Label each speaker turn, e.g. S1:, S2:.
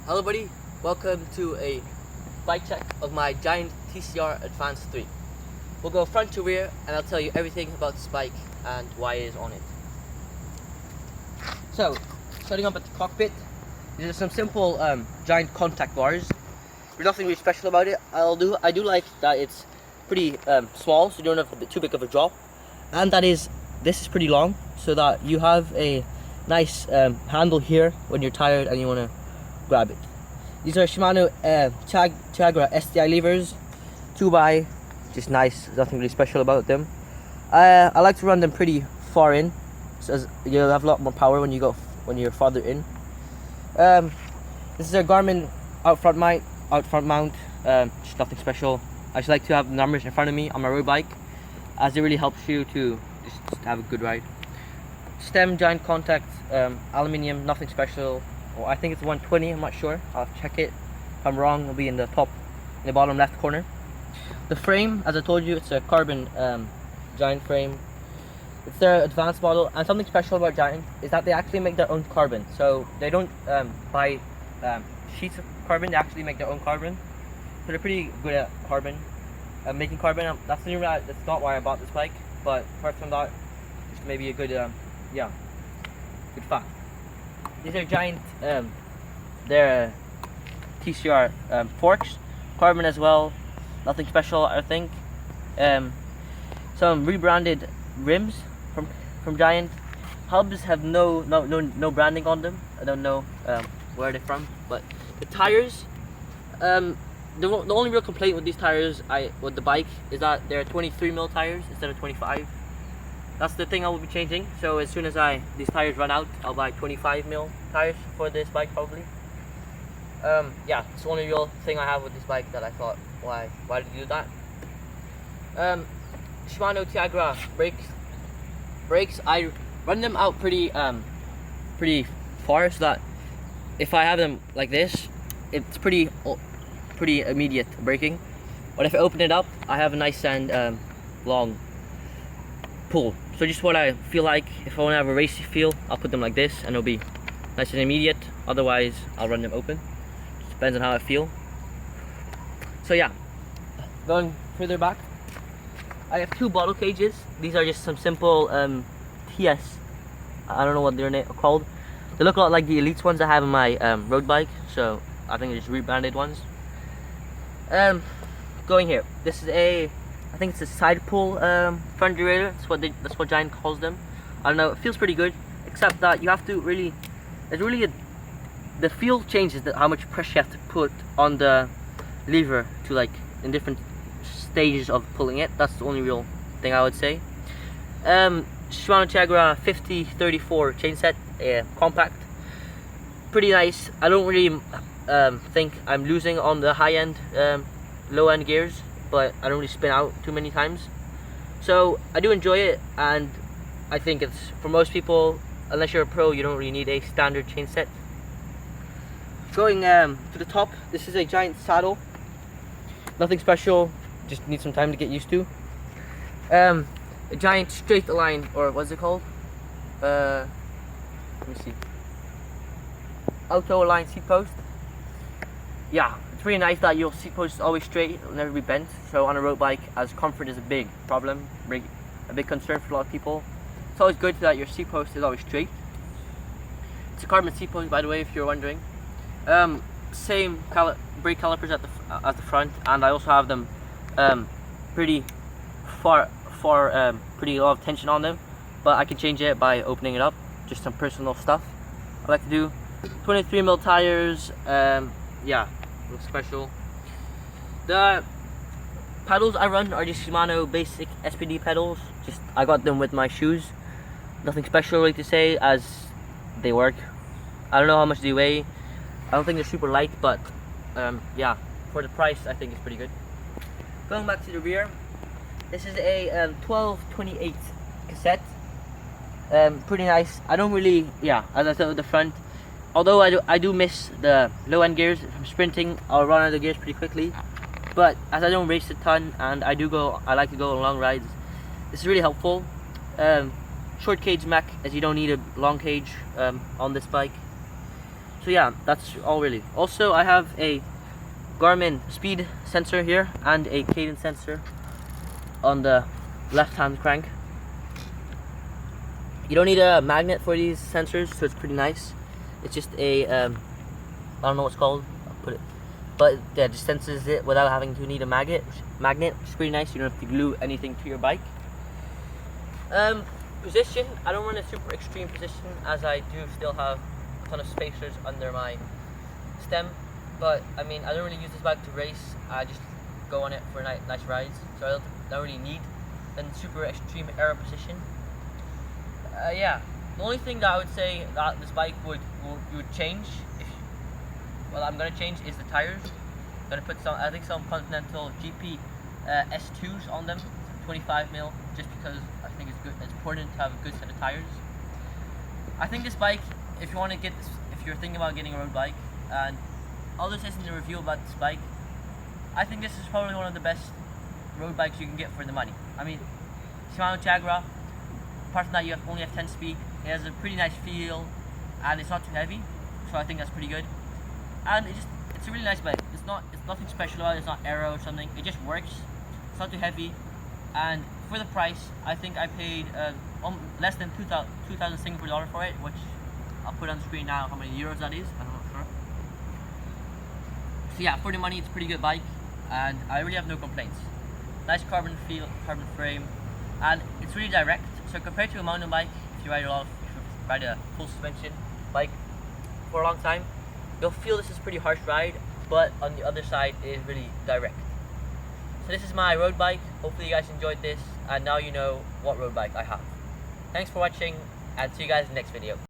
S1: Hello buddy, welcome to a bike check of my Giant TCR Advanced 3. We'll go front to rear and I'll tell you everything about this bike and why it is on it. So, starting up at the cockpit, these are some simple Giant contact bars. There's nothing really special about it. I do like that it's pretty small, so you don't have too big of a drop, and this is pretty long, so that you have a nice handle here when you're tired and you want to grab it. These are Shimano Tiagra STI levers, 2x, just nice. There's nothing really special about them. I like to run them pretty far in, so as you'll have a lot more power when you're farther in. This is a Garmin out front mount. Just nothing special. I just like to have numbers in front of me on my road bike, as it really helps you to just have a good ride. Stem Giant contact, aluminium, nothing special. Well, I think it's 120, I'm not sure. I'll check it. If I'm wrong, it'll be in the bottom left corner. The frame, as I told you, it's a carbon Giant frame. It's their advanced model, and something special about Giant is that they actually make their own carbon. So they don't buy sheets of carbon, they actually make their own carbon. So they're pretty good at making carbon. That's not why I bought this bike, but apart from that, just maybe a good good fact. These are Giant, they're TCR forks, carbon as well, nothing special I think. Some rebranded rims from Giant. Hubs have no branding on them. I don't know where they're from, but the tires, the only real complaint with these tires, with the bike, is that they're 23mm tires instead of 25. That's the thing I will be changing. So as soon as these tires run out, I'll buy 25mm tires for this bike probably. Yeah, it's the only real thing I have with this bike that I thought, why did you do that? Shimano Tiagra brakes. I run them out pretty far, so that if I have them like this, it's pretty immediate braking. But if I open it up, I have a nice and long pull. So just what I feel like. If I want to have a racy feel, I'll put them like this and it'll be nice and immediate. Otherwise, I'll run them open. Just depends on how I feel. So yeah, going further back, I have two bottle cages. These are just some simple TS. I don't know what they're called. They look a lot like the Elites ones I have in my road bike. So I think they're just rebranded ones. Going here, this is I think it's a side pull front derailleur. That's what Giant calls them. I don't know. It feels pretty good, except that you have to really. The feel changes how much pressure you have to put on the lever to, like, in different stages of pulling it. That's the only real thing I would say. Shimano Tiagra 5034 chain set, compact, pretty nice. I don't really think I'm losing on the high end, low end gears, but I don't really spin out too many times. So I do enjoy it, and I think it's, for most people, unless you're a pro, you don't really need a standard chain set. Going to the top, this is a Giant saddle. Nothing special, just need some time to get used to. A Giant straight align, or what's it called? Let me see. Auto align seat post. Yeah, it's really nice that your seat post is always straight, it'll never be bent. So on a road bike, as comfort is a big problem, a big concern for a lot of people, it's always good that your seat post is always straight. It's a carbon seat post, by the way, if you're wondering. Same brake calipers at the front, and I also have them pretty pretty lot of tension on them, but I can change it by opening it up. Just some personal stuff I like to do. 23mm tires. Yeah, looks special. The pedals I run are just Shimano basic SPD pedals. I got them with my shoes. Nothing special really to say, as they work. I don't know how much they weigh. I don't think they're super light, but yeah, for the price I think it's pretty good. Going back to the rear, this is a 1228 cassette. Pretty nice. I don't really, as I said with the front, although I do miss the low end gears. If I'm sprinting, I'll run out of the gears pretty quickly. But as I don't race a ton, and I like to go on long rides, this is really helpful. Short cage mech, as you don't need a long cage on this bike. So yeah, that's all really. Also, I have a Garmin speed sensor here and a cadence sensor on the left hand crank. You don't need a magnet for these sensors, so it's pretty nice. It's just a I don't know what it's called. I'll put it, but yeah, it just senses it without having to need a magnet, which is pretty nice. You don't have to glue anything to your bike. Position, I don't run a super extreme position, as I do still have a ton of spacers under my stem. But I mean, I don't really use this bike to race. I just go on it for nice rides, so I don't really need a super extreme aero position. Yeah, the only thing that I would say that this bike would change, I'm gonna change, is the tires. I'm gonna put some, I think some Continental GP S2s on them, 25mm, just because I think it's good. It's important to have a good set of tires. I think this bike, if you want to get this, if you're thinking about getting a road bike, and all this isn't a review about this bike, I think this is probably one of the best road bikes you can get for the money. I mean, Shimano Tiagra, apart from that, you only have 10 speed. It has a pretty nice feel, and it's not too heavy, so I think that's pretty good. And it's a really nice bike. It's nothing special about it. It's not aero or something. It just works. It's not too heavy, and for the price, I think I paid less than 2,000 Singapore dollar for it, which I'll put on the screen now how many euros that is. I'm not sure. So yeah, for the money, it's a pretty good bike, and I really have no complaints. Nice carbon feel, carbon frame, and it's really direct. So compared to a mountain bike, if you ride a full suspension bike for a long time, you'll feel this is a pretty harsh ride, but on the other side, it is really direct. So this is my road bike. Hopefully you guys enjoyed this, and now you know what road bike I have. Thanks for watching, and see you guys in the next video.